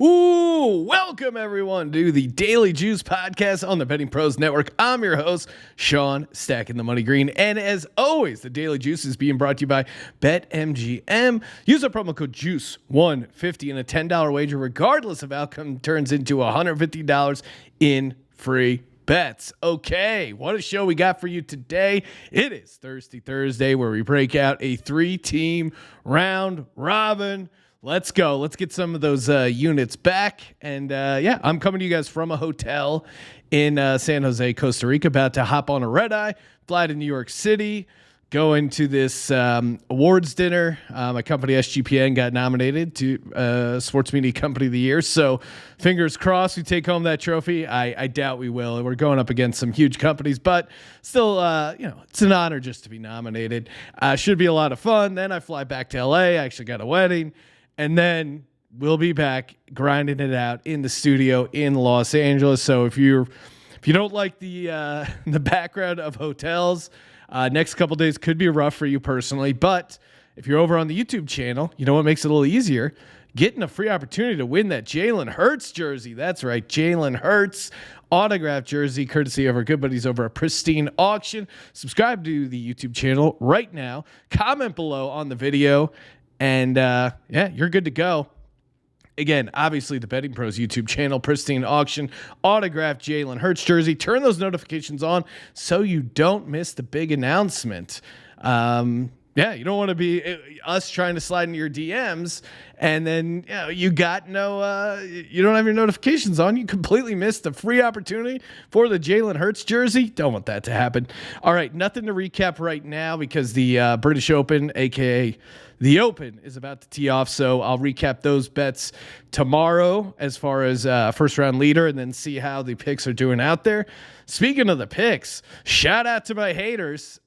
Ooh, welcome everyone to the Daily Juice podcast on the Betting Pros Network. I'm your host, Sean, stacking the money green. And as always, the Daily Juice is being brought to you by BetMGM. Use our promo code JUICE150 and a $10 wager, regardless of outcome, turns into $150 in free bets. Okay, what a show we got for you today. It is Thirsty Thursday, where we break out a 3-team round robin. Let's go. Let's get some of those units back. And I'm coming to you guys from a hotel in San Jose, Costa Rica, about to hop on a red eye, fly to New York City, go into this awards dinner. My company, SGPN, got nominated to Sports Media Company of the Year. So fingers crossed we take home that trophy. I doubt we will. We're going up against some huge companies, but still, it's an honor just to be nominated. Should be a lot of fun. Then I fly back to LA. I actually got a wedding. And then we'll be back grinding it out in the studio in Los Angeles. So if you don't like the background of hotels, next couple days could be rough for you personally. But if you're over on the YouTube channel, you know what makes it a little easier? Getting a free opportunity to win that Jalen Hurts jersey. That's right, Jalen Hurts autographed jersey, courtesy of our good buddies over at Pristine Auction. Subscribe to the YouTube channel right now. Comment below on the video. And, you're good to go. Again, obviously, the Betting Pros YouTube channel, Pristine Auction, autographed Jalen Hurts jersey. Turn those notifications on so you don't miss the big announcement. You don't want to be us trying to slide into your DMs and then you got you don't have your notifications on. You completely missed the free opportunity for the Jalen Hurts jersey. Don't want that to happen. All right, nothing to recap right now because the British Open, aka the Open, is about to tee off. So I'll recap those bets tomorrow as far as first round leader and then see how the picks are doing out there. Speaking of the picks, shout out to my haters,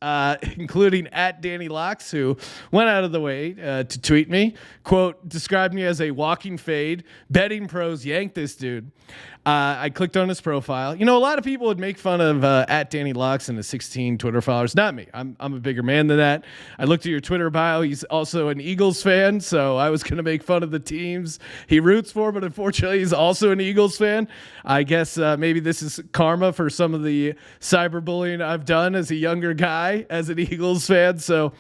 including at Danny Locks, who went out of the way to tweet me, quote, described me as a walking fade. Betting Pros yanked this dude. I clicked on his profile. A lot of people would make fun of at Danny Locks and his 16 Twitter followers. Not me. I'm a bigger man than that. I looked at your Twitter bio. He's also an Eagles fan, so I was going to make fun of the teams he roots for, but unfortunately he's also an Eagles fan. I guess maybe this is karma for some of the cyberbullying I've done as a younger guy as an Eagles fan. So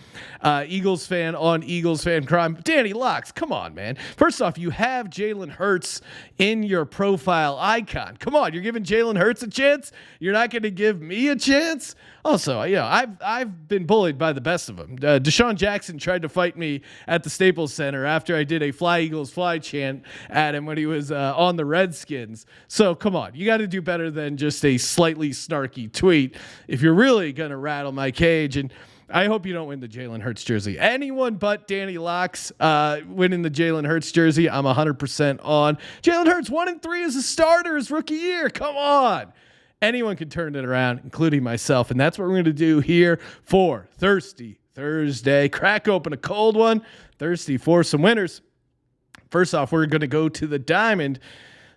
Eagles fan on Eagles fan crime. Danny Locks, come on, man. First off, you have Jalen Hurts in your profile icon. Come on, you're giving Jalen Hurts a chance? You're not going to give me a chance? Also, I've been bullied by the best of them. Deshaun Jackson tried to fight me at the Staples Center after I did a Fly Eagles Fly chant at him when he was on the Redskins. So come on, you got to do better than just a slightly snarky tweet if you're really going to rattle my cage. And I hope you don't win the Jalen Hurts jersey. Anyone but Danny Locks winning the Jalen Hurts jersey, I'm 100% on. Jalen Hurts 1-3 as a starter his rookie year. Come on. Anyone can turn it around, including myself. And that's what we're going to do here for Thirsty Thursday. Crack open a cold one. Thirsty for some winners. First off, we're going to go to the Diamond.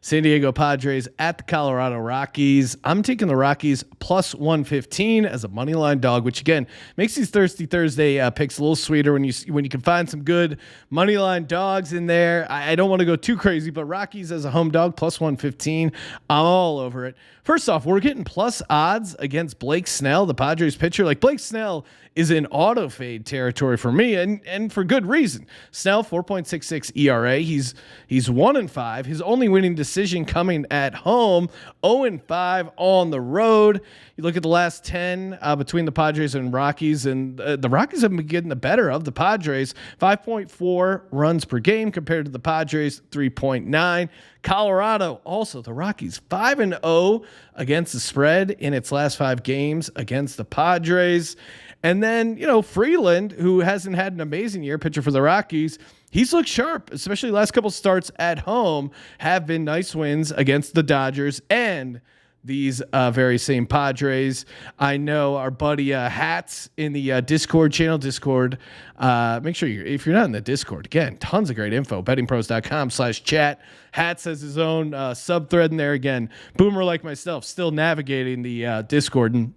San Diego Padres at the Colorado Rockies. I'm taking the Rockies plus 115 as a money line dog, which again makes these Thirsty Thursday picks a little sweeter when you can find some good money line dogs in there. I don't want to go too crazy, but Rockies as a home dog plus 115. I'm all over it. First off, we're getting plus odds against Blake Snell, the Padres pitcher. Like Blake Snell is in auto fade territory for me, and for good reason. Snell 4.66 ERA. He's 1-5. His only winning decision coming at home. 0-5 on the road. You look at the last 10 between the Padres and Rockies, and the Rockies have been getting the better of the Padres. 5.4 runs per game compared to the Padres 3.9. Colorado, also the Rockies, 5-0 against the spread in its last 5 games against the Padres. And then, Freeland, who hasn't had an amazing year, pitcher for the Rockies, he's looked sharp, especially last couple starts at home, have been nice wins against the Dodgers and these very same Padres. I know our buddy Hats in the Discord channel. Make sure if you're not in the Discord, again, tons of great info. bettingpros.com/chat. Hats has his own sub thread in there. Again, boomer like myself, still navigating the Discord. And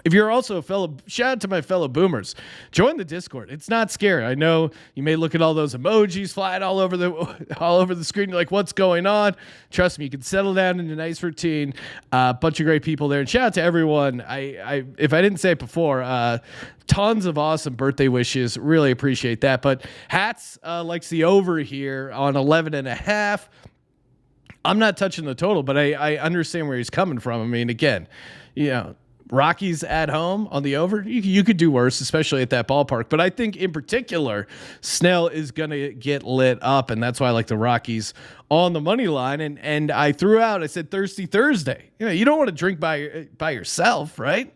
If you're also a fellow, shout out to my fellow boomers, join the Discord. It's not scary. I know you may look at all those emojis flying all over the screen. You're like, what's going on? Trust me, you can settle down in a nice routine. Bunch of great people there. And shout out to everyone. If I didn't say it before, tons of awesome birthday wishes. Really appreciate that. But Hats likes the over here on 11.5. I'm not touching the total, but I understand where he's coming from. I mean, again, Rockies at home on the over, you could do worse, especially at that ballpark. But I think in particular, Snell is going to get lit up, and that's why I like the Rockies on the money line. And I said Thirsty Thursday. You don't want to drink by yourself, right?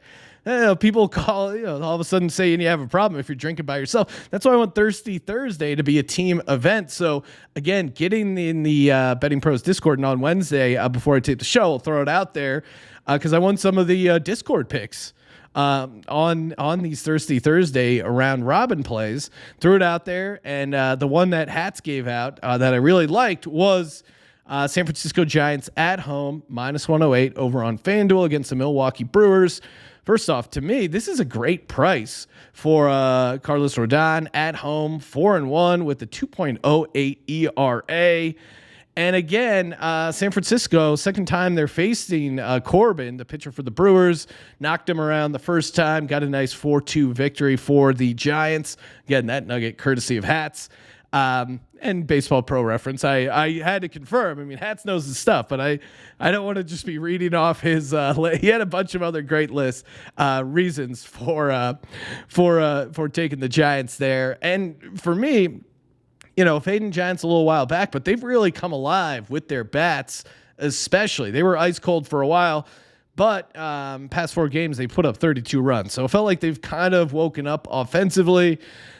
People call, all of a sudden saying you have a problem if you're drinking by yourself. That's why I want Thirsty Thursday to be a team event. So again, getting in the Betting Pros Discord, and on Wednesday, before I tape the show, I'll throw it out there because I won some of the Discord picks on these Thirsty Thursday round robin plays. Threw it out there, and the one that Hats gave out that I really liked was San Francisco Giants at home, -108 over on FanDuel against the Milwaukee Brewers. First off, to me, this is a great price for Carlos Rodon at home, 4-1 with the 2.08 ERA. And again, San Francisco, second time they're facing Corbin, the pitcher for the Brewers, knocked him around the first time, got a nice 4-2 victory for the Giants. Again, that nugget courtesy of Hats. And Baseball Pro Reference. I had to confirm. I mean, Hats knows his stuff, but I don't want to just be reading off his. He had a bunch of other great reasons for taking the Giants there. And for me, fading Giants a little while back, but they've really come alive with their bats. Especially, they were ice cold for a while. But past 4 games, they put up 32 runs. So it felt like they've kind of woken up offensively.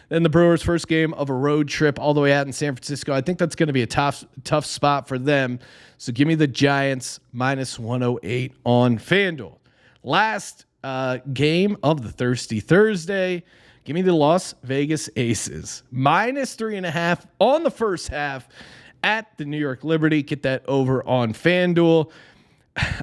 Then the Brewers' first game of a road trip all the way out in San Francisco. I think that's going to be a tough spot for them. So give me the Giants -108 on FanDuel. Last game of the Thirsty Thursday. Give me the Las Vegas Aces. -3.5 on the first half at the New York Liberty. Get that over on FanDuel.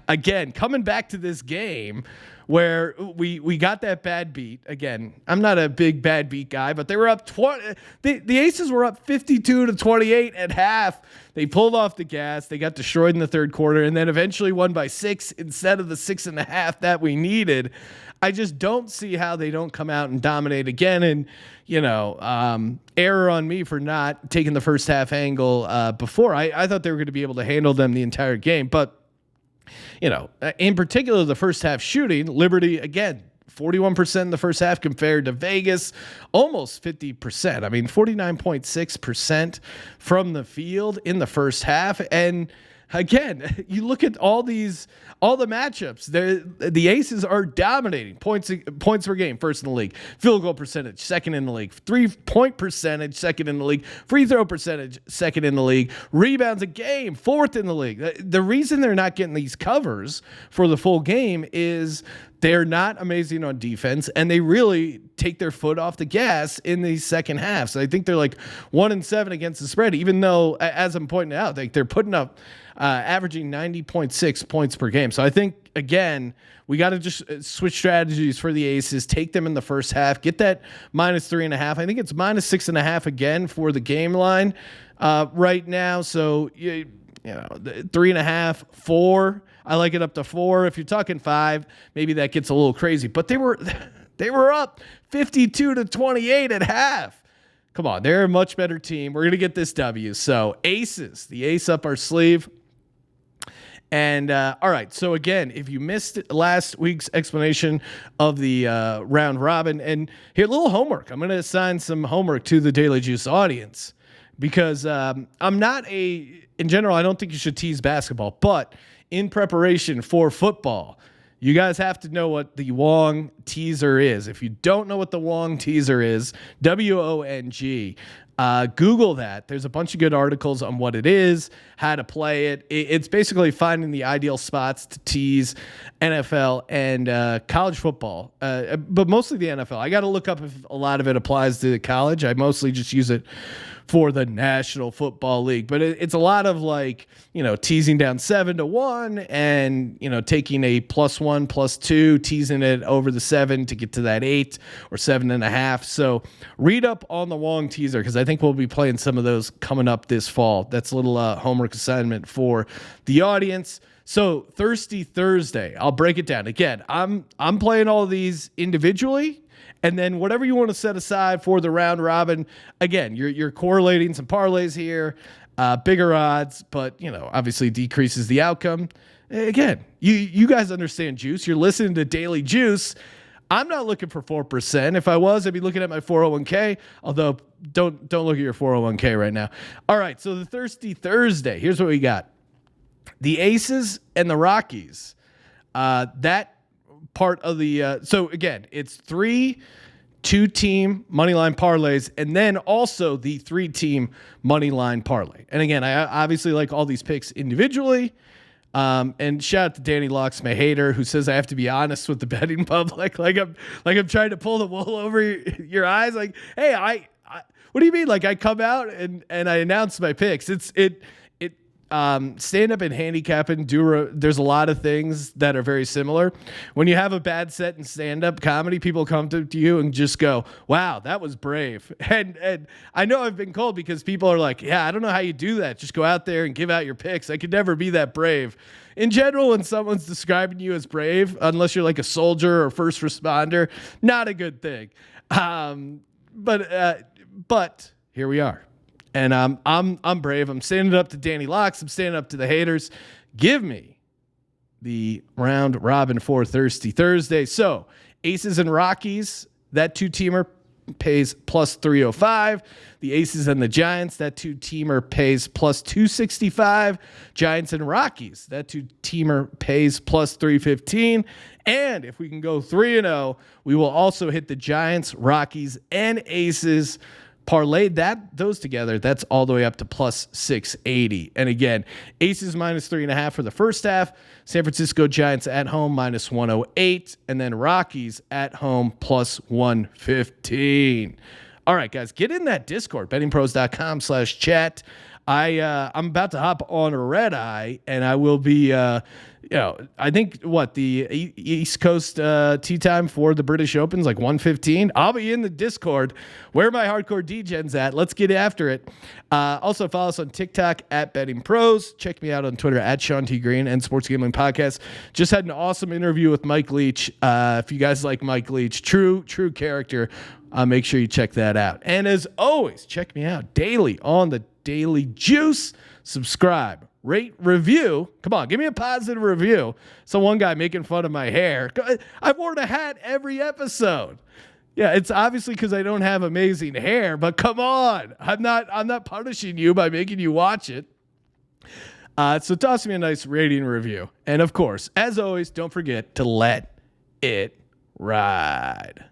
Again, coming back to this game where we got that bad beat. Again, I'm not a big bad beat guy, but they were up 20. The Aces were up 52-28 at half. They pulled off the gas. They got destroyed in the third quarter and then eventually won by 6 instead of the 6.5 that we needed. I just don't see how they don't come out and dominate again. And, error on me for not taking the first half angle before. I thought they were going to be able to handle them the entire game, but in particular, the first half shooting, Liberty, again, 41% in the first half compared to Vegas, almost 50%. I mean, 49.6% from the field in the first half. And again, you look at all the matchups. The Aces are dominating points per game, first in the league. Field goal percentage, second in the league. 3-point percentage, second in the league. Free throw percentage, second in the league. Rebounds a game, fourth in the league. The reason they're not getting these covers for the full game is they're not amazing on defense, and they really take their foot off the gas in the second half. So I think they're like 1-7 against the spread, even though, as I'm pointing out, they're putting up averaging 90.6 points per game. So I think, again, we got to just switch strategies for the Aces, take them in the first half, get that -3.5. I think it's -6.5 again for the game line right now. So, 3.5, 4. I like it up to 4. If you're talking 5, maybe that gets a little crazy. But they were up 52-28 at half. Come on, they're a much better team. We're going to get this W. So Aces, the ace up our sleeve. And all right, so again, if you missed last week's explanation of the round robin, and here, a little homework. I'm going to assign some homework to the Daily Juice audience because in general, I don't think you should tease basketball, but in preparation for football, you guys have to know what the Wong teaser is. If you don't know what the Wong teaser is, WONG, Google that. There's a bunch of good articles on what it is, how to play it. It's basically finding the ideal spots to tease NFL and college football, but mostly the NFL. I got to look up if a lot of it applies to college. I mostly just use it for the National Football League. But it's a lot of like, teasing down 7-1 and, taking a +1, +2, teasing it over the 7 to get to that 8 or 7.5. So read up on the Wong teaser, because I think we'll be playing some of those coming up this fall. That's a little homework assignment for the audience. So Thirsty Thursday, I'll break it down. Again, I'm playing all of these individually, and then whatever you want to set aside for the round robin. Again, you're correlating some parlays here, bigger odds, but obviously decreases the outcome. Again, you guys understand juice. You're listening to Daily Juice. I'm not looking for 4%. If I was, I'd be looking at my 401k. Although don't look at your 401k right now. All right, so the Thirsty Thursday. Here's what we got. The Aces and the Rockies. That part of the so again, it's 3 2-team moneyline parlays, and then also the 3-team moneyline parlay. And again, I obviously like all these picks individually. And shout out to Danny Locks, my hater, who says I have to be honest with the betting public. Like I'm trying to pull the wool over your eyes. Like, hey, I what do you mean? Like I come out and I announce my picks. Stand up and handicapping, there's a lot of things that are very similar. When you have a bad set in stand up comedy, people come to you and just go, wow, that was brave. And I know I've been called because people are like, yeah, I don't know how you do that. Just go out there and give out your picks. I could never be that brave. In general, when someone's describing you as brave, unless you're like a soldier or first responder, not a good thing. But here we are. And I'm brave. I'm standing up to Danny Locks. I'm standing up to the haters. Give me the round robin for Thirsty Thursday. So Aces and Rockies, that 2-teamer pays +305. The Aces and the Giants, that 2-teamer pays +265. Giants and Rockies, that 2-teamer pays +315. And if we can go 3-0, we will also hit the Giants, Rockies, and Aces. Parlay those together, that's all the way up to +680. And again, Aces -3.5 for the first half. San Francisco Giants at home -108. And then Rockies at home +115. All right, guys, get in that Discord, bettingpros.com/chat. I'm about to hop on a red eye, and I will be, I think the East Coast tee time for the British Open is like 1:15. I'll be in the Discord. Where are my hardcore DGens at? Let's get after it. Also follow us on TikTok at Betting Pros. Check me out on Twitter at Sean T. Green and Sports Gambling Podcast. Just had an awesome interview with Mike Leach. If you guys like Mike Leach, true character, make sure you check that out. And as always, check me out daily on the Daily Juice. Subscribe, rate, review. Come on, give me a positive review. So one guy making fun of my hair. I've worn a hat every episode. Yeah, it's obviously because I don't have amazing hair, but come on. I'm not punishing you by making you watch it. So toss me a nice rating review. And of course, as always, don't forget to let it ride.